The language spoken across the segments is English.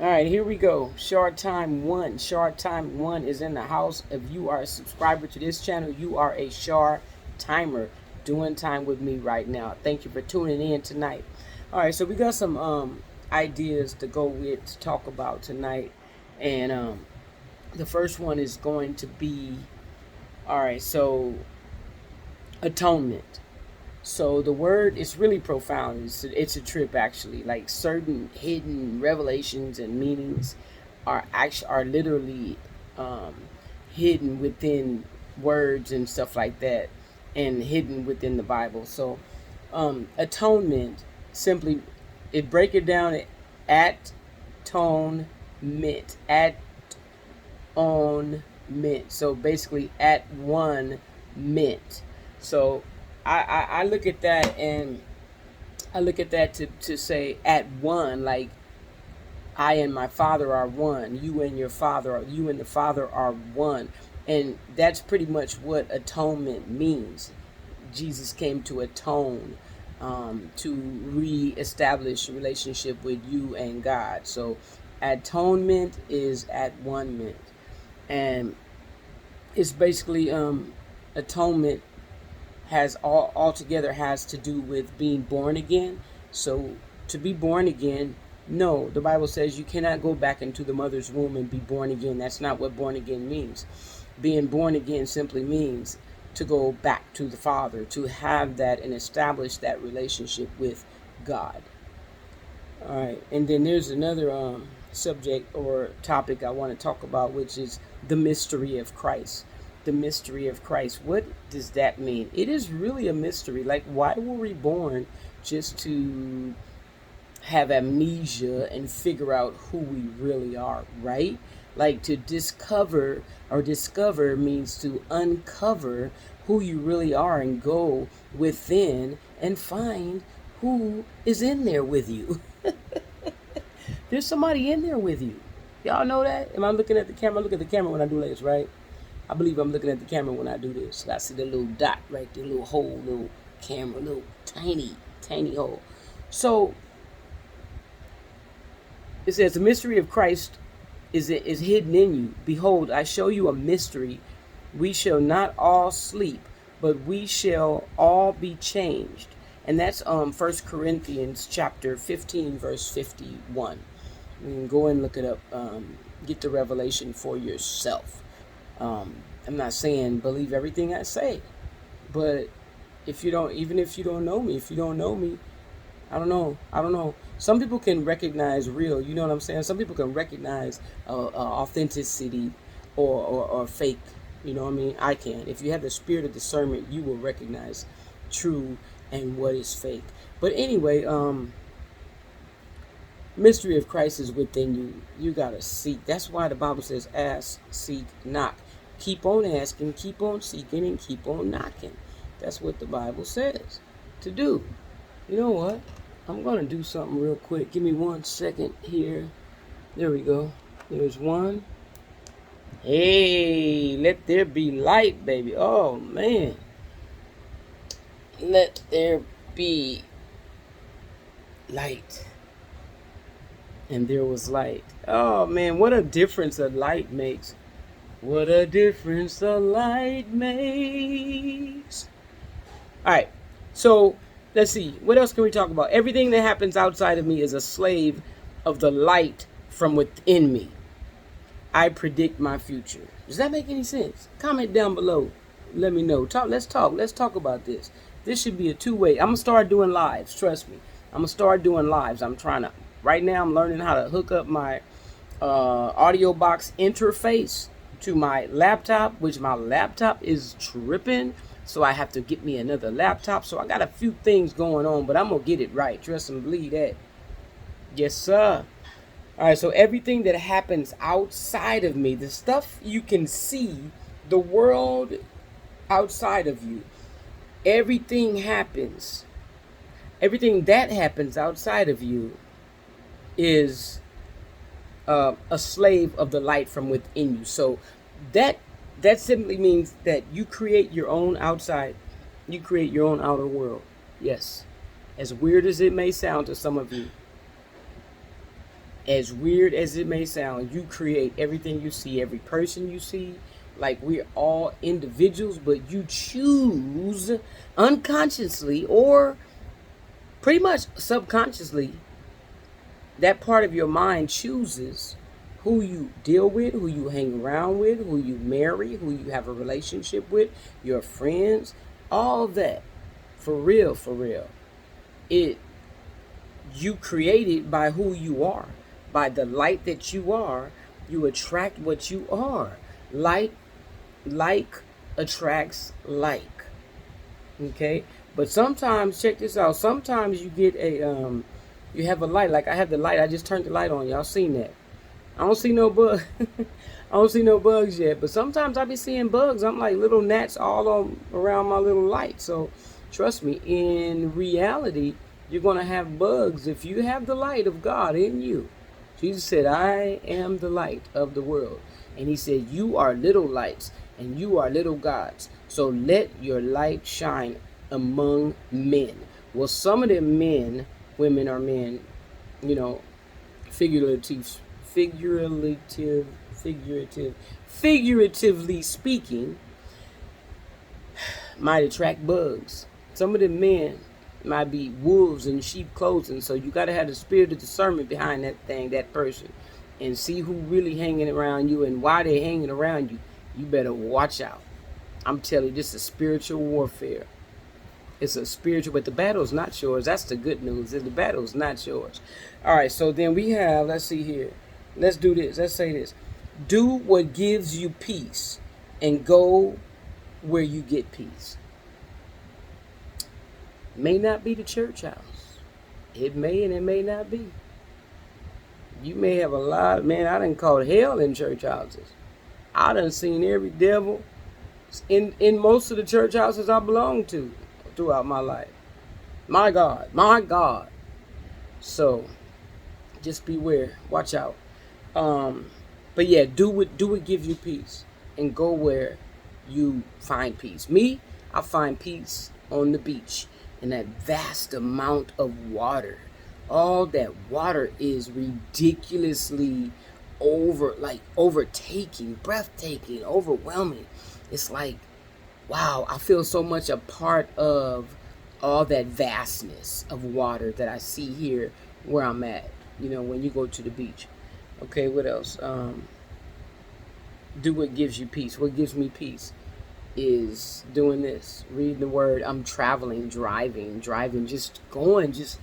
All right, here we go. Short Time One. Short Time One is in the house. If you are a subscriber to this channel, you are a Short Timer doing time with me right now. Thank you for tuning in tonight. All right, so we got some ideas to go with to talk about tonight, and the first one is going to be all right. So atonement. So the word is really profound. It's a trip actually. Like certain hidden revelations and meanings are literally um, hidden within words and stuff like that, and hidden within the Bible. So atonement simply it break it down at tone mint at on mint. So basically at one mint. So I look at that and I look at that to say at one, like I and my father are one, you and the father are one. And that's pretty much what atonement means. Jesus came to atone, to re-establish a relationship with you and God. So atonement is at one mint. And it's basically atonement has all altogether has to do with being born again. So to be born again, no, the Bible says you cannot go back into the mother's womb and be born again. That's not what born again means. Being born again simply means to go back to the Father, to have that and establish that relationship with God. All right, and then there's another subject or topic I want to talk about, which is the mystery of Christ. The mystery of Christ. What does that mean? It is really a mystery. Like, why were we born just to have amnesia and figure out who we really are, right? Like to discover means to uncover who you really are and go within and find who is in there with you. There's somebody in there with you. Y'all know that? Am I looking at the camera? Look at the camera when I do this, right? I believe I'm looking at the camera when I do this. I see the little dot right there, little hole, little camera, little tiny, tiny hole. So it says the mystery of Christ is hidden in you. Behold, I show you a mystery. We shall not all sleep, but we shall all be changed. And that's 1 Corinthians chapter 15, verse 51. You can go and look it up. Get the revelation for yourself. I'm not saying believe everything I say, but if you don't, even if you don't know me, I don't know. Some people can recognize real. You know what I'm saying? Some people can recognize authenticity or fake. You know what I mean? I can. If you have the spirit of discernment, you will recognize true and what is fake. But anyway, mystery of Christ is within you. You gotta seek. That's why the Bible says, "Ask, seek, knock." Keep on asking, keep on seeking, and keep on knocking. That's what the Bible says to do. You know what? I'm going to do something real quick. Give me 1 second here. There we go. There's one. Hey, let there be light, baby. Oh, man. Let there be light. And there was light. Oh, man, what a difference a light makes. What a difference a light makes. All right, so let's see. What else can we talk about? Everything that happens outside of me is a slave of the light from within me. I predict my future. Does that make any sense? Comment down below. Let me know. Let's talk. Let's talk about this. This should be a two-way. I'm going to start doing lives. Trust me. I'm going to start doing lives. Right now I'm learning how to hook up my audio box interface to my laptop, which my laptop is tripping. So I have to get me another laptop. So I got a few things going on, but I'm going to get it right. Trust and believe that. Yes, sir. All right, so everything that happens outside of me, the stuff you can see, the world outside of you, everything that happens outside of you is a slave of the light from within you. So that simply means that you create your own outside, you create your own outer world. Yes, as weird as it may sound to some of you, As weird as it may sound, you create everything you see, every person you see. Like, we're all individuals, but you choose unconsciously or pretty much subconsciously. That part of your mind chooses who you deal with, who you hang around with, who you marry, who you have a relationship with, your friends, all that. For real, for real. It You create it by who you are. By the light that you are, you attract what you are. Like attracts like. Okay? But sometimes, check this out, sometimes you get you have a light. Like, I have the light, I just turned the light on. Y'all seen that? I don't see no bug. I don't see no bugs yet. But sometimes I be seeing bugs. I'm like little gnats all around my little light. So trust me, in reality, you're going to have bugs if you have the light of God in you. Jesus said, I am the light of the world. And he said, you are little lights and you are little gods. So let your light shine among men. Well, some of them men, women are men, you know, figuratively speaking, might attract bugs. Some of the men might be wolves in sheep clothing. So you got to have the spirit of discernment behind that person, and see who really hanging around you and why they hanging around you. You better watch out. I'm telling you, this is spiritual warfare. It's a spiritual, but the battle's not yours. That's the good news. The battle's not yours. All right, so then we have, let's see here. Let's do this. Let's say this. Do what gives you peace and go where you get peace. May not be the church house. It may and it may not be. You may have a lot, man, I done called hell in church houses. I done seen every devil in most of the church houses I belong to throughout my life. My God, my God. So just beware, watch out. But yeah, do what gives you peace and go where you find peace. Me, I find peace on the beach in that vast amount of water. All that water is ridiculously overtaking, breathtaking, overwhelming. It's like, wow, I feel so much a part of all that vastness of water that I see here where I'm at, when you go to the beach. Okay, what else? Do what gives you peace. What gives me peace is doing this, reading the word. I'm traveling, driving, just going, just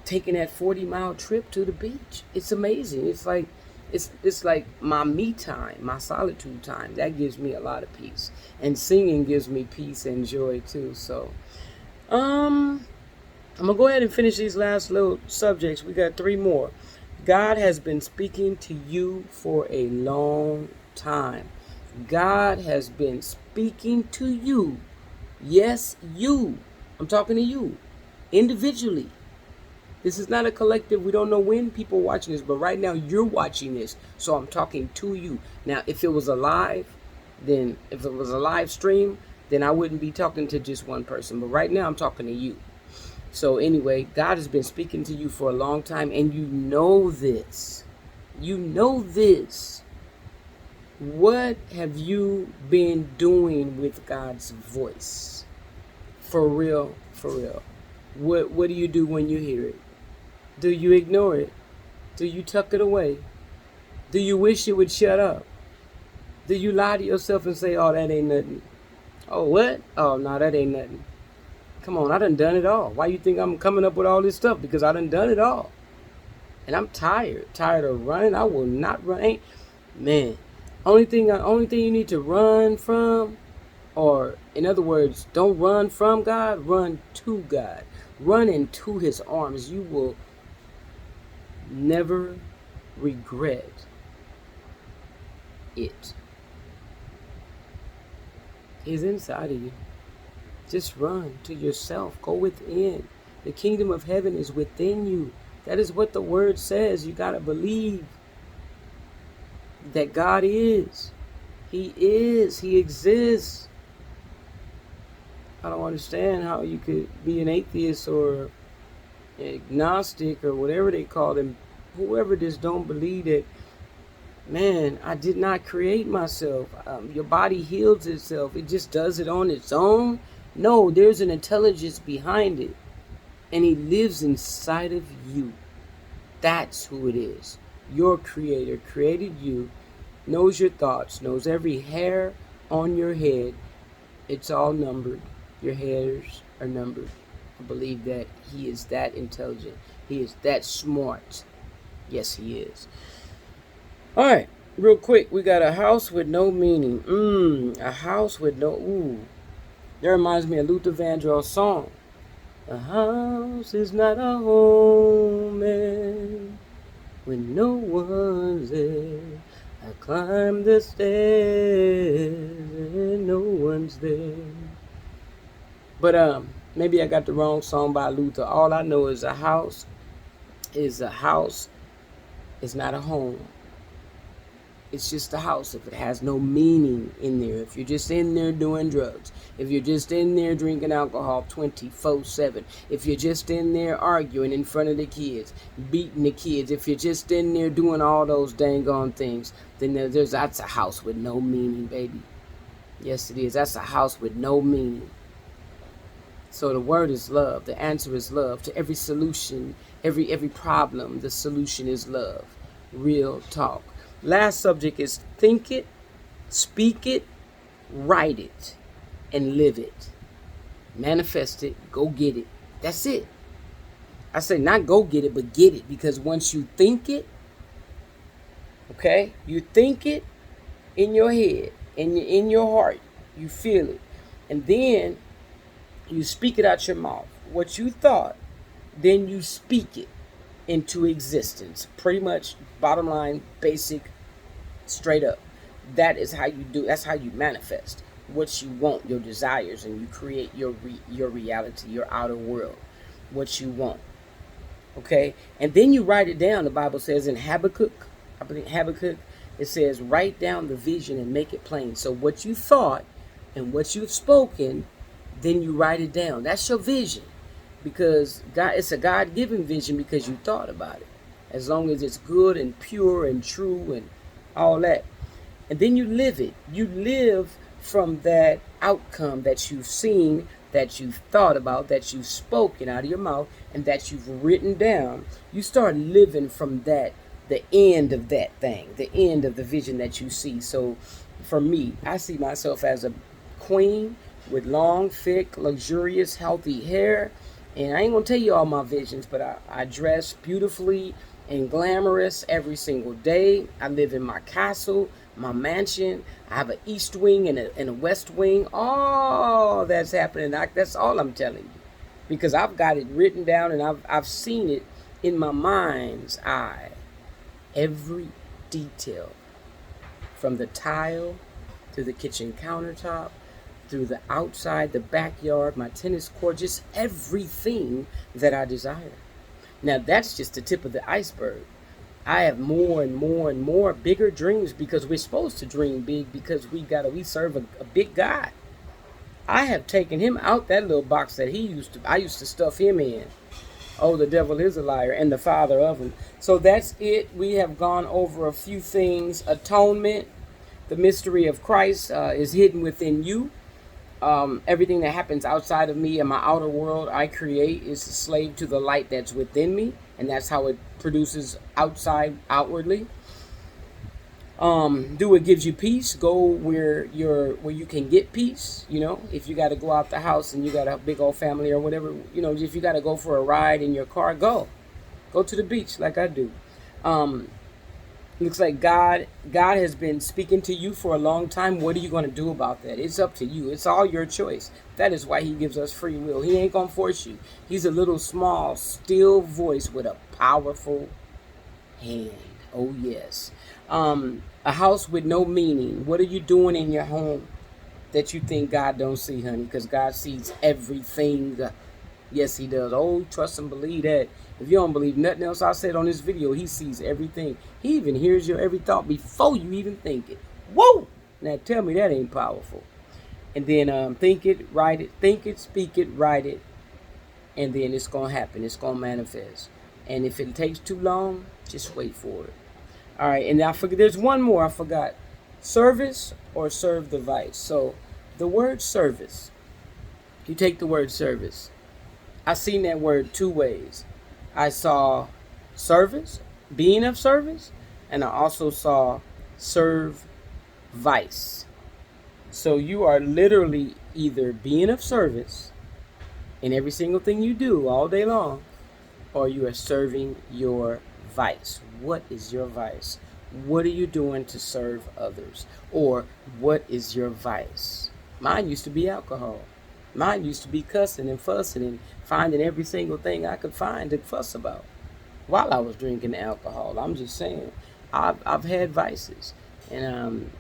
taking that 40-mile trip to the beach. It's amazing. It's like my me time, my solitude time. That gives me a lot of peace. And singing gives me peace and joy too. So I'm gonna go ahead and finish these last little subjects. We got 3 more. God has been speaking to you for a long time. God has been speaking to you. Yes, you. I'm talking to you individually. This is not a collective. We don't know when people watching this, but right now you're watching this. So I'm talking to you. Now, if it was a live stream, then I wouldn't be talking to just one person. But right now I'm talking to you. So anyway, God has been speaking to you for a long time, and you know this. You know this. What have you been doing with God's voice? For real, for real. What do you do when you hear it? Do you ignore it? Do you tuck it away? Do you wish it would shut up? Do you lie to yourself and say, oh, that ain't nothing? Oh, what? Oh, no, that ain't nothing. Come on, I done it all. Why you think I'm coming up with all this stuff? Because I done it all. And I'm tired of running. I will not run. Man, only thing you need to run from, or in other words, don't run from God, run to God. Run into his arms. You will never regret it. He's inside of you. Just run to yourself. Go within. The kingdom of heaven is within you. That is what the word says. You got to believe that God is. He is. He exists. I don't understand how you could be an atheist or agnostic or whatever they call them whoever just don't believe that, man, I did not create myself. Your body heals itself. It just does it on its own. No, there's an intelligence behind it. And he lives inside of you. That's who it is. Your creator created you, knows your thoughts, knows every hair on your head. It's all numbered. Your hairs are numbered. I believe that he is that intelligent. He is that smart. Yes, he is. All right, real quick, we got a house with no meaning. A house with no, that reminds me of Luther Vandross's song. A house is not a home, man, when no one's there. I climb the stairs and no one's there. But maybe I got the wrong song by Luther. All I know is a house is not a home. It's just a house if it has no meaning in there. If you're just in there doing drugs. If you're just in there drinking alcohol 24/7. If you're just in there arguing in front of the kids, beating the kids. If you're just in there doing all those dang on things, then that's a house with no meaning, baby. Yes, it is. That's a house with no meaning. So the word is love. The answer is love. To every solution, every problem, the solution is love. Real talk. Last subject is think it, speak it, write it, and live it. Manifest it, go get it. That's it. I say not go get it, but get it. Because once you think it, okay, you think it in your head, in your heart, you feel it. And then you speak it out your mouth. What you thought, then you speak it into existence. Pretty much, bottom line, basic, straight up. That is how you do. That's how you manifest what you want, your desires, and you create your reality, your outer world, what you want. Okay, and then you write it down. The Bible says in Habakkuk, I believe Habakkuk, it says write down the vision and make it plain. So what you thought and what you've spoken, then you write it down. That's your vision. Because God, it's a God-given vision because you thought about it. As long as it's good and pure and true and all that. And then you live it. You live from that outcome that you've seen, that you've thought about, that you've spoken out of your mouth, and that you've written down. You start living from that, the end of that thing, the end of the vision that you see. So for me, I see myself as a queen with long, thick, luxurious, healthy hair. And I ain't going to tell you all my visions, but I dress beautifully and glamorous every single day. I live in my castle, my mansion. I have an east wing and a west wing. All that's happening. That's all I'm telling you. Because I've got it written down and I've seen it in my mind's eye. Every detail. From the tile to the kitchen countertop, through the outside, the backyard, my tennis court, just everything that I desire. Now that's just the tip of the iceberg. I have more and more and more bigger dreams because we're supposed to dream big because we serve a big God. I have taken him out that little box that I used to stuff him in. Oh, the devil is a liar and the father of him. So that's it. We have gone over a few things. Atonement, the mystery of Christ is hidden within you. Everything that happens outside of me and my outer world I create is a slave to the light that's within me, and that's how it produces outwardly. Do what gives you peace. Go where you can get peace. You know, if you got to go out the house and you got a big old family or whatever, you know, if you got to go for a ride in your car, go to the beach like I do. Looks like God has been speaking to you for a long time. What are you going to do about that? It's up to you. It's all your choice. That is why he gives us free will. He ain't going to force you. He's a little small, still voice with a powerful hand. Oh, yes. A house with no meaning. What are you doing in your home that you think God don't see, honey? Because God sees everything. Yes, he does. Oh, trust and believe that. If you don't believe nothing else I said on this video, he sees everything. He even hears your every thought before you even think it. Whoa! Now tell me that ain't powerful. And then think it, write it. Think it, speak it, write it. And then it's going to happen. It's going to manifest. And if it takes too long, just wait for it. All right, and I forget. There's one more I forgot. Service or serve the vice. So the word service. You take the word service. I seen that word two ways. I saw service, being of service, and I also saw serve vice. So you are literally either being of service in every single thing you do all day long, or you are serving your vice. What is your vice? What are you doing to serve others? Or what is your vice? Mine used to be alcohol. Mine used to be cussing and fussing and finding every single thing I could find to fuss about while I was drinking alcohol. I'm just saying, I've had vices, and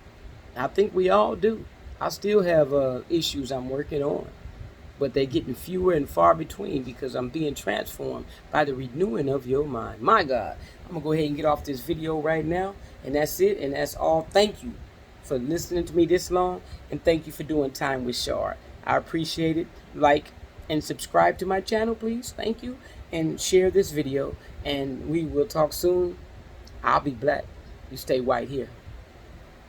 I think we all do. I still have issues I'm working on, but they're getting fewer and far between because I'm being transformed by the renewing of your mind. My God, I'm going to go ahead and get off this video right now, and that's it, and that's all. Thank you for listening to me this long, and thank you for doing time with Shar. I appreciate it. Like and subscribe to my channel, please. Thank you, and share this video, and we will talk soon. I'll be black. You stay white here.